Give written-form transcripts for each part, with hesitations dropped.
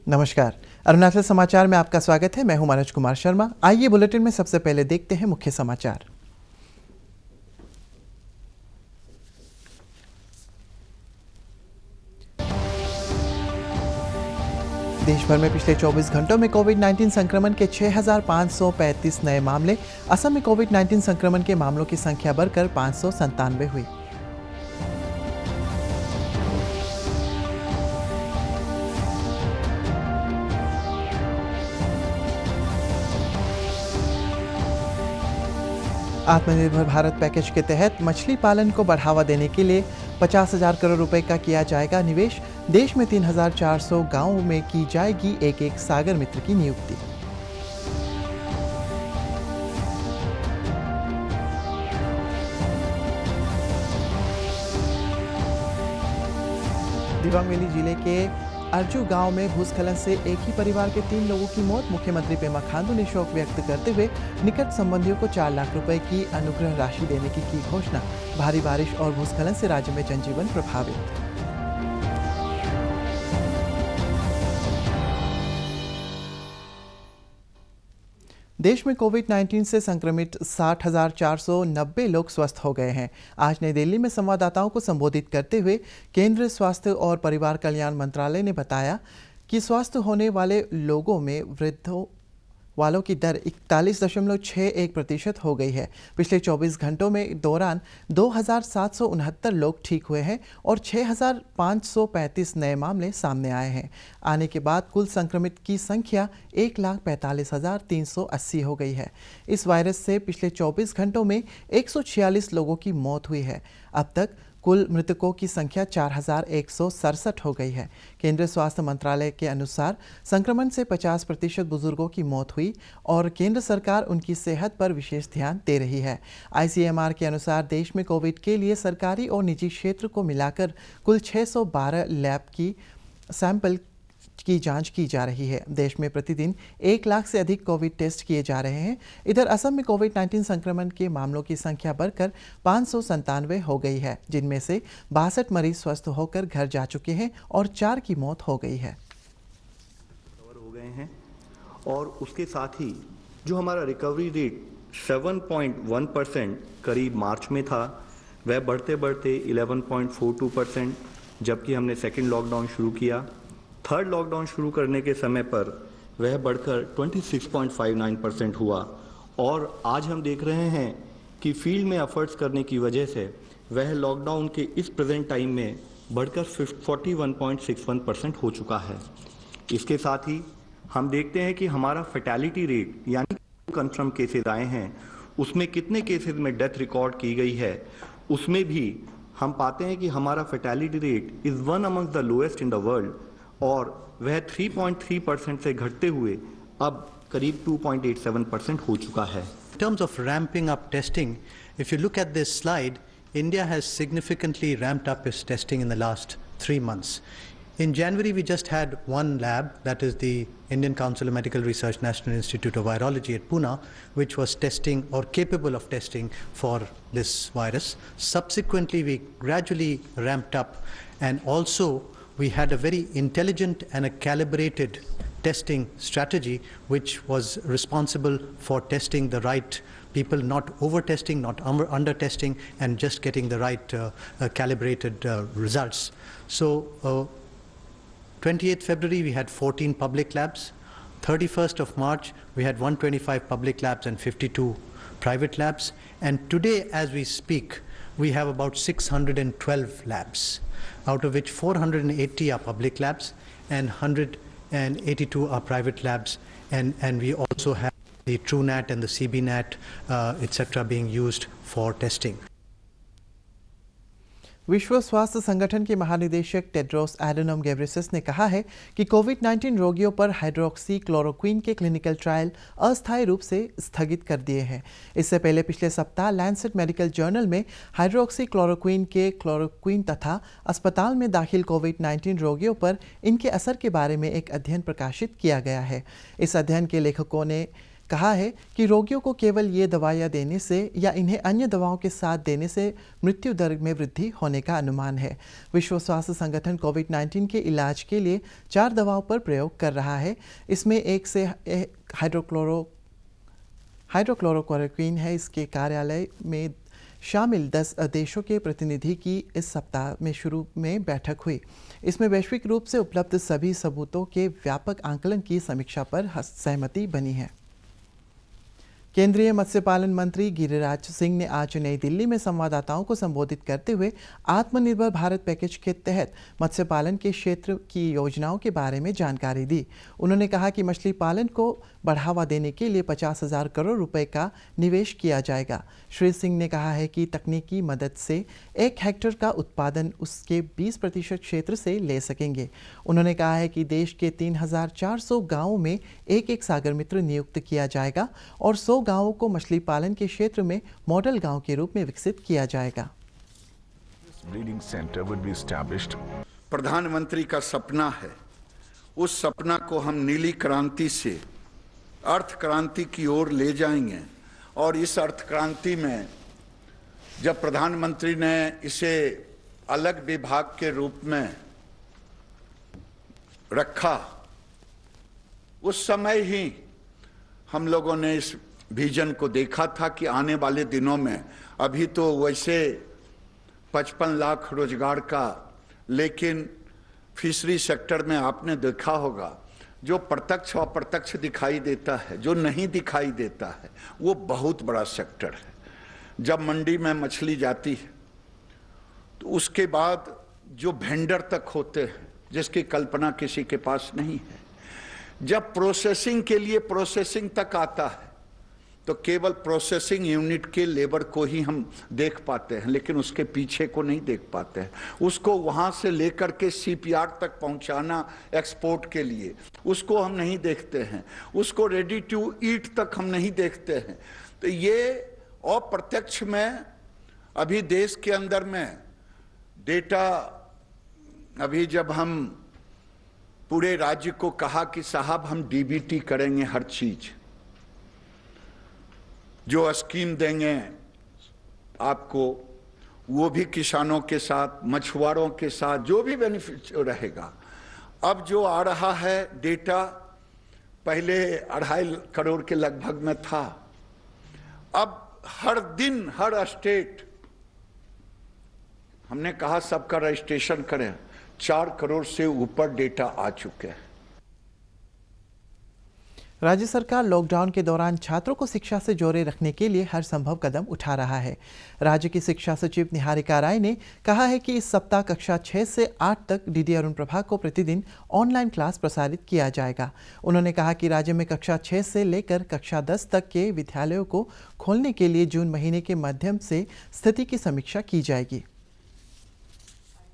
नमस्कार। अरुणाचल समाचार में आपका स्वागत है। मैं हूं मनोज कुमार शर्मा। आइए बुलेटिन में सबसे पहले देखते हैं मुख्य समाचार। देश भर में पिछले 24 घंटों में कोविड-19 संक्रमण के 6,535 नए मामले। असम में कोविड-19 संक्रमण के मामलों की संख्या बढ़कर 597 हुई। आत्मनिर्भर भारत पैकेज के तहत मछली पालन को बढ़ावा देने के लिए 50,000 करोड़ रुपए का किया जाएगा निवेश। देश में 3,400 गांवों में की जाएगी एक सागर मित्र की नियुक्ति। दिबांग वैली जिले के अर्जू गांव में भूस्खलन से एक ही परिवार के 3 लोगों की मौत। मुख्यमंत्री पेमा खांडू ने शोक व्यक्त करते हुए निकट संबंधियों को 4 लाख रुपए की अनुग्रह राशि देने की घोषणा। भारी बारिश और भूस्खलन से राज्य में जनजीवन प्रभावित। देश में कोविड-19 से संक्रमित 60,490 लोग स्वस्थ हो गए हैं। आज नई दिल्ली में संवाददाताओं को संबोधित करते हुए केंद्रीय स्वास्थ्य और परिवार कल्याण मंत्रालय ने बताया कि स्वस्थ होने वाले लोगों में वृद्धों वालों की दर 41.61% हो गई है। पिछले 24 घंटों में दौरान 2,769 लोग ठीक हुए हैं और 6,535 नए मामले सामने आए हैं। आने के बाद कुल संक्रमित की संख्या 1,45,380 हो गई है। इस वायरस से पिछले 24 घंटों में 146 लोगों की मौत हुई है। अब तक कुल मृतकों की संख्या 4,167 हो गई है। केंद्रीय स्वास्थ्य मंत्रालय के अनुसार संक्रमण से 50% बुजुर्गों की मौत हुई और केंद्र सरकार उनकी सेहत पर विशेष ध्यान दे रही है। ICMR के अनुसार देश में कोविड के लिए सरकारी और निजी क्षेत्र को मिलाकर कुल 612 लैब की सैंपल की जांच की जा रही है। देश में प्रतिदिन 1 लाख से अधिक कोविड टेस्ट किए जा रहे हैं। इधर असम में कोविड-19 संक्रमण के मामलों की संख्या बढ़कर 597 हो गई है, जिनमें से 62 मरीज स्वस्थ होकर घर जा चुके हैं और 4 की मौत हो गई है। कवर हो गए हैं और उसके साथ ही जो हमारा रिकवरी रेट 7.1% करीब मार्च में था, वह बढ़ते बढ़ते 11.42%, जबकि हमने सेकेंड लॉकडाउन शुरू किया। थर्ड लॉकडाउन शुरू करने के समय पर वह बढ़कर 26.59% हुआ और आज हम देख रहे हैं कि फील्ड में एफर्ट्स करने की वजह से वह लॉकडाउन के इस प्रेजेंट टाइम में बढ़कर 41.61% हो चुका है। इसके साथ ही हम देखते हैं कि हमारा फैटेलिटी रेट यानी कंफर्म केसेस आए हैं, उसमें कितने केसेस में डेथ रिकॉर्ड की गई है, उसमें भी हम पाते हैं कि हमारा fatality rate is one among the lowest in the world और वह 3.3% से घटते हुए अब करीब 2.87% हो चुका है। In terms of ramping up testing, if you look at this slide, India has significantly ramped up its testing in the last 3 months. In January, we just had one lab, that is the Indian Council of Medical Research National Institute of Virology at Pune, which was testing or capable of testing for this virus. Subsequently, we gradually ramped up, and also we had a very intelligent and a calibrated testing strategy which was responsible for testing the right people, not over testing, not under testing, and just getting the right calibrated results. So 28th February we had 14 public labs, 31st of March we had 125 public labs and 52 private labs, and today as we speak we have about 612 labs, out of which 480 are public labs and 182 are private labs, and we also have the TrueNat and the CBNat etc. being used for testing. विश्व स्वास्थ्य संगठन के महानिदेशक Tedros Adhanom Ghebreyesus ने कहा है कि कोविड-19 रोगियों पर हाइड्रोक्सी क्लोरोक्विन के क्लिनिकल ट्रायल अस्थायी रूप से स्थगित कर दिए हैं। इससे पहले पिछले सप्ताह लैंसेट मेडिकल जर्नल में हाइड्रोक्सी क्लोरोक्विन के क्लोरोक्विन तथा अस्पताल में दाखिल कोविड-19 रोगियों पर इनके असर के बारे में एक अध्ययन प्रकाशित किया गया है। इस अध्ययन के लेखकों ने कहा है कि रोगियों को केवल ये दवाइयाँ देने से या इन्हें अन्य दवाओं के साथ देने से मृत्यु दर में वृद्धि होने का अनुमान है। विश्व स्वास्थ्य संगठन कोविड-19 के इलाज के लिए 4 दवाओं पर प्रयोग कर रहा है। इसमें एक से हाइड्रोक्लोरोक्विन है। इसके कार्यालय में शामिल 10 देशों के प्रतिनिधि की इस सप्ताह में शुरू में बैठक हुई। इसमें वैश्विक रूप से उपलब्ध सभी सबूतों के व्यापक आंकलन की समीक्षा पर सहमति बनी है। केंद्रीय मत्स्य पालन मंत्री गिरिराज सिंह ने आज नई दिल्ली में संवाददाताओं को संबोधित करते हुए आत्मनिर्भर भारत पैकेज के तहत मत्स्य पालन के क्षेत्र की योजनाओं के बारे में जानकारी दी। उन्होंने कहा कि मछली पालन को बढ़ावा देने के लिए 50,000 करोड़ रुपए का निवेश किया जाएगा। श्री सिंह ने कहा है कि तकनीकी मदद से 1 हेक्टेयर का उत्पादन उसके 20% क्षेत्र से ले सकेंगे। उन्होंने कहा है कि देश के 3,400 गाँवों में एक सागर मित्र नियुक्त किया जाएगा और 100 गांवों को मछली पालन के क्षेत्र में मॉडल गांव के रूप में विकसित किया जाएगा। प्रधानमंत्री का सपना है, उस सपना को हम नीली क्रांति से अर्थ क्रांति की ओर ले जाएंगे। और इस अर्थ क्रांति में जब प्रधानमंत्री ने इसे अलग विभाग के रूप में रखा, उस समय ही हम लोगों ने इस विजन को देखा था कि आने वाले दिनों में, अभी तो वैसे 55 लाख रोजगार का, लेकिन फिशरी सेक्टर में आपने देखा होगा जो प्रत्यक्ष और अप्रत्यक्ष दिखाई देता है, जो नहीं दिखाई देता है, वो बहुत बड़ा सेक्टर है। जब मंडी में मछली जाती है तो उसके बाद जो वेंडर तक होते हैं जिसकी कल्पना किसी के पास नहीं है, जब प्रोसेसिंग के लिए प्रोसेसिंग तक आता है तो केवल प्रोसेसिंग यूनिट के लेबर को ही हम देख पाते हैं, लेकिन उसके पीछे को नहीं देख पाते हैं। उसको वहाँ से लेकर के सीपीआर तक पहुँचाना एक्सपोर्ट के लिए, उसको हम नहीं देखते हैं। उसको रेडी टू ईट तक हम नहीं देखते हैं। तो ये अप्रत्यक्ष में अभी देश के अंदर में डेटा, अभी जब हम पूरे राज्य को कहा कि साहब हम डीबीटी करेंगे, हर चीज जो स्कीम देंगे आपको, वो भी किसानों के साथ, मछुआरों के साथ जो भी बेनिफिट रहेगा। अब जो आ रहा है डेटा, पहले 2.5 करोड़ के लगभग में था, अब हर दिन हर स्टेट, हमने कहा सबका रजिस्ट्रेशन करें, 4 करोड़ से ऊपर डेटा आ चुके हैं। राज्य सरकार लॉकडाउन के दौरान छात्रों को शिक्षा से जोड़े रखने के लिए हर संभव कदम उठा रहा है। राज्य की शिक्षा सचिव निहारिका राय ने कहा है कि इस सप्ताह कक्षा 6 से 8 तक डीडी अरुण प्रभा को प्रतिदिन ऑनलाइन क्लास प्रसारित किया जाएगा। उन्होंने कहा कि राज्य में कक्षा 6 से लेकर कक्षा 10 तक के विद्यालयों को खोलने के लिए जून महीने के माध्यम से स्थिति की समीक्षा की जाएगी।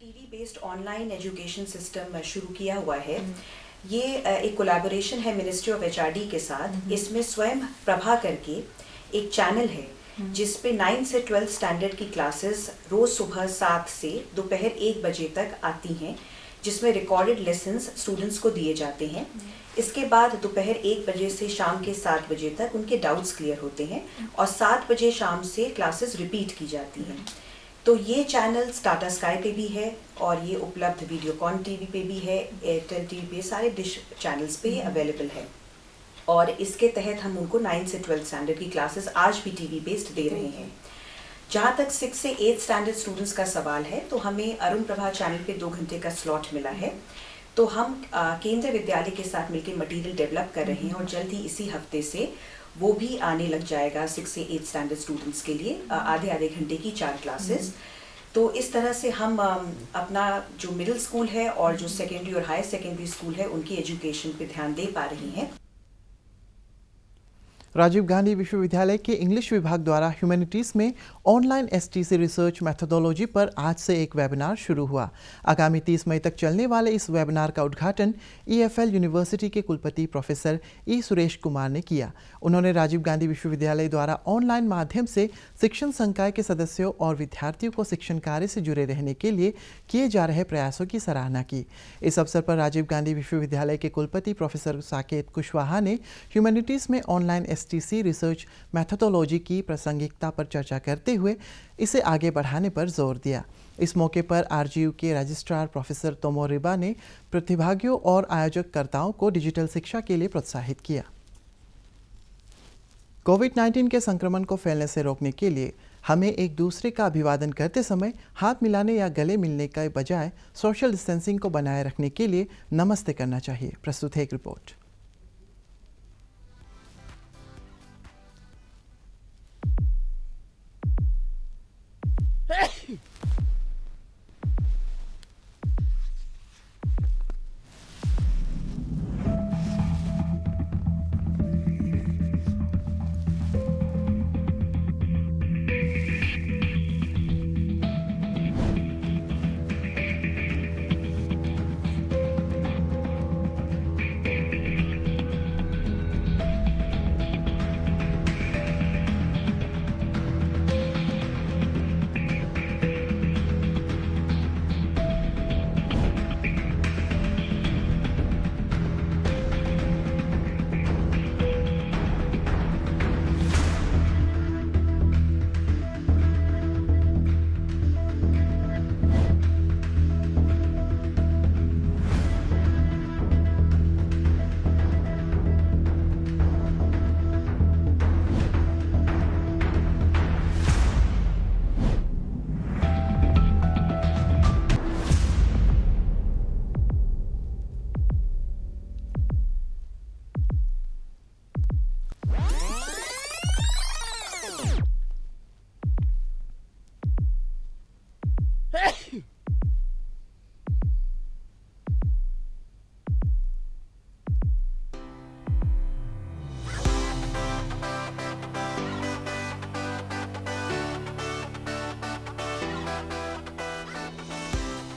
TV based online education system शुरू किया हुआ है। ये एक कोलैबोरेशन है मिनिस्ट्री ऑफ एचआरडी के साथ। इसमें स्वयं प्रभा करके एक चैनल है जिस पे 9 से 12 स्टैंडर्ड की क्लासेस रोज सुबह 7 से दोपहर 1 बजे तक आती हैं, जिसमें रिकॉर्डेड लेसन्स स्टूडेंट्स को दिए जाते हैं। इसके बाद दोपहर 1 बजे से शाम के 7 बजे तक उनके डाउट्स क्लियर होते हैं और 7 बजे शाम से क्लासेस रिपीट की जाती हैं। तो ये चैनल टाटा स्काई पे भी है और ये उपलब्ध वीडियोकॉन टीवी पे भी है, एयरटेल टीवी पे, सारे डिश चैनल्स पे ये अवेलेबल है। और इसके तहत हम उनको 9 से 12 स्टैंडर्ड की क्लासेस आज भी टीवी बेस्ड दे रहे हैं। जहाँ तक 6 से 8 स्टैंडर्ड स्टूडेंट्स का सवाल है, तो हमें अरुण प्रभा चैनल पे 2 घंटे का स्लॉट मिला है। तो हम केंद्रीय विद्यालय के साथ मिलकर मटेरियल डेवलप कर रहे हैं और जल्द ही इसी हफ्ते से वो भी आने लग जाएगा 6 से 8 स्टैंडर्ड स्टूडेंट्स के लिए आधे घंटे की 4 क्लासेस। तो इस तरह से हम अपना जो मिडिल स्कूल है और जो सेकेंडरी और हायर सेकेंडरी स्कूल है उनकी एजुकेशन पे ध्यान दे पा रहे हैं। राजीव गांधी विश्वविद्यालय के इंग्लिश विभाग द्वारा ह्यूमैनिटीज़ में ऑनलाइन एसटीसी रिसर्च मेथोडोलॉजी पर आज से एक वेबिनार शुरू हुआ। आगामी 30 मई तक चलने वाले इस वेबिनार का उद्घाटन ईएफएल यूनिवर्सिटी के कुलपति प्रोफेसर ई सुरेश कुमार ने किया। उन्होंने राजीव गांधी विश्वविद्यालय द्वारा ऑनलाइन माध्यम से शिक्षण संकाय के सदस्यों और विद्यार्थियों को शिक्षण कार्य से जुड़े रहने के लिए किए जा रहे प्रयासों की सराहना की। इस अवसर पर राजीव गांधी विश्वविद्यालय के कुलपति प्रोफेसर साकेत कुशवाहा ने ह्यूमैनिटीज़ में ऑनलाइन STC रिसर्च मैथोडोलॉजी की प्रासंगिकता पर चर्चा करते हुए इसे आगे बढ़ाने पर जोर दिया। इस मौके पर RGU के रजिस्ट्रार प्रोफेसर तोमो रिबा ने प्रतिभागियों और आयोजककर्ताओं को डिजिटल शिक्षा के लिए प्रोत्साहित किया। कोविड-19 के संक्रमण को फैलने से रोकने के लिए हमें एक दूसरे का अभिवादन करते समय हाथ मिलाने या गले मिलने के बजाय सोशल डिस्टेंसिंग को बनाए रखने के लिए नमस्ते करना चाहिए। प्रस्तुत है एक रिपोर्ट।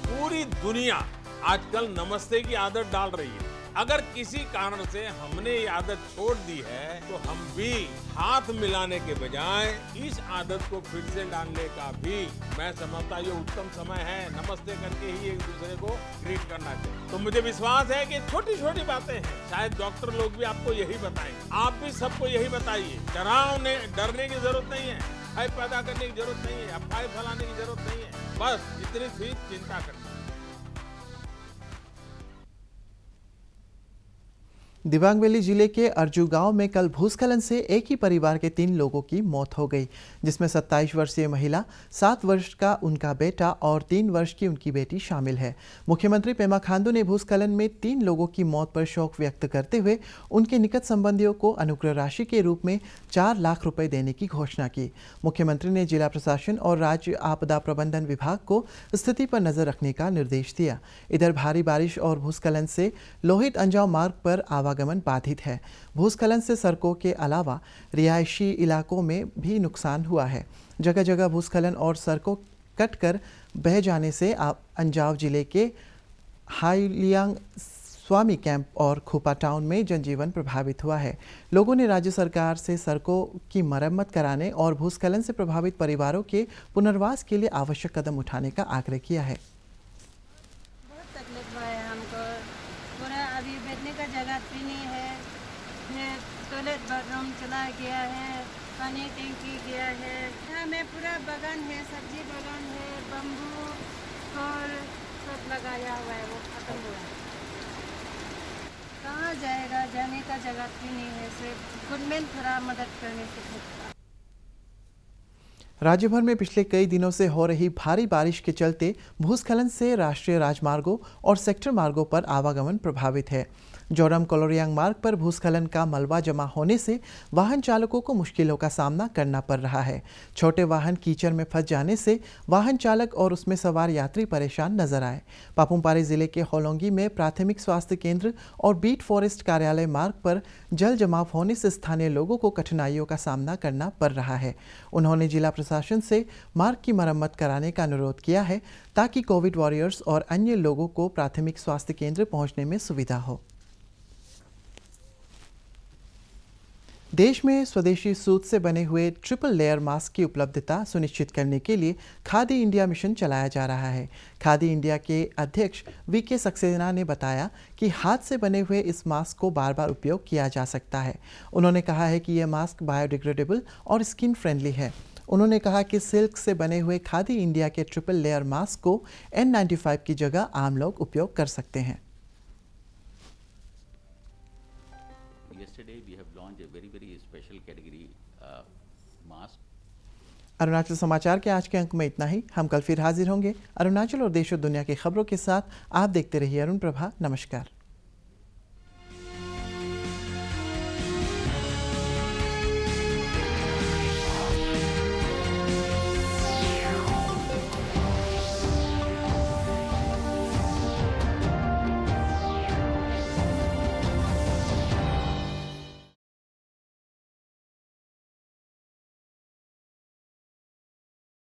पूरी दुनिया आजकल नमस्ते की आदत डाल रही है। अगर किसी कारण से हमने ये आदत छोड़ दी है तो हम भी हाथ मिलाने के बजाय इस आदत को फिर से डालने का भी मैं समझता ये उत्तम समय है। नमस्ते करके ही एक दूसरे को ग्रीट करना चाहिए। तो मुझे विश्वास है कि छोटी छोटी बातें हैं, शायद डॉक्टर लोग भी आपको यही बताएंगे। आप भी सबको यही बताइए। डरने की जरूरत नहीं है, भय पैदा करने की जरूरत नहीं है, अफवाह फैलाने की जरूरत नहीं है। बस इतनी सी चिंता करनी। दिबांग वैली जिले के अर्जू गांव में कल भूस्खलन से एक ही परिवार के 3 लोगों की मौत हो गई, जिसमें 27 वर्षीय महिला, 7 वर्ष का उनका बेटा और 3 वर्ष की उनकी बेटी शामिल है। मुख्यमंत्री पेमा खांडू ने भूस्खलन में 3 लोगों की मौत पर शोक व्यक्त करते हुए उनके निकट संबंधियों को अनुग्रह राशि के रूप में 4 लाख रुपए देने की घोषणा की। मुख्यमंत्री ने जिला प्रशासन और राज्य आपदा प्रबंधन विभाग को स्थिति पर नजर रखने का निर्देश दिया। इधर भारी बारिश और भूस्खलन से लोहित अंजाव मार्ग पर आवागमन बाधित है। भूस्खलन से सड़कों के अलावा रिहायशी इलाकों में भी नुकसान हुआ है। जगह जगह भूस्खलन और सड़कों कटकर बह जाने से अंजाव जिले के हाईलियांग स्वामी कैंप और खुपा टाउन में जनजीवन प्रभावित हुआ है। लोगों ने राज्य सरकार से सड़कों की मरम्मत कराने और भूस्खलन से प्रभावित परिवारों के पुनर्वास के लिए आवश्यक कदम उठाने का आग्रह किया है। बहुत तकलीफ हुआ है हमको। पूरा अभी बैठने का जगह भी नहीं है, टॉयलेट बाथरूम चला गया है, पानी टैंकी गया है। यहाँ में पूरा बागान है, सब्जी बागान है, बम्बू और सब लगाया हुआ है, वो खत्म हुआ है। कहाँ जाएगा, जाने का जगह भी नहीं है। सिर्फ गवर्नमेंट थोड़ा मदद करने से होता। राज्य भर में पिछले कई दिनों से हो रही भारी बारिश के चलते भूस्खलन से राष्ट्रीय राजमार्गों और सेक्टर मार्गों पर आवागमन प्रभावित है। जोरम कोलोरियांग मार्ग पर भूस्खलन का मलबा जमा होने से वाहन चालकों को मुश्किलों का सामना करना पड़ रहा है। छोटे वाहन कीचड़ में फंस जाने से वाहन चालक और उसमें सवार यात्री परेशान नजर आए। पापुमपारे जिले के होलोंगी में प्राथमिक स्वास्थ्य केंद्र और बीट फॉरेस्ट कार्यालय मार्ग पर जल जमाव होने से स्थानीय लोगों को कठिनाइयों का सामना करना पड़ रहा है। उन्होंने जिला प्रशासन से मार्ग की मरम्मत कराने का अनुरोध किया है ताकि कोविड वॉरियर्स और अन्य लोगों को प्राथमिक स्वास्थ्य केंद्र पहुंचने में सुविधा हो। देश में स्वदेशी सूत से बने हुए ट्रिपल लेयर मास्क की उपलब्धता सुनिश्चित करने के लिए खादी इंडिया मिशन चलाया जा रहा है। खादी इंडिया के अध्यक्ष वीके सक्सेना ने बताया कि हाथ से बने हुए इस मास्क को बार बार उपयोग किया जा सकता है। उन्होंने कहा है कि यह मास्क बायोडिग्रेडेबल और स्किन फ्रेंडली है। उन्होंने कहा कि सिल्क से बने हुए खादी इंडिया के ट्रिपल लेयर मास्क को N95 की जगह आम लोग उपयोग कर सकते हैं। Yesterday we have launched a very special category mask. Arunachal समाचार के आज के अंक में इतना ही। हम कल फिर हाजिर होंगे अरुणाचल और देश और दुनिया की खबरों के साथ। आप देखते रहिए अरुण प्रभा। नमस्कार।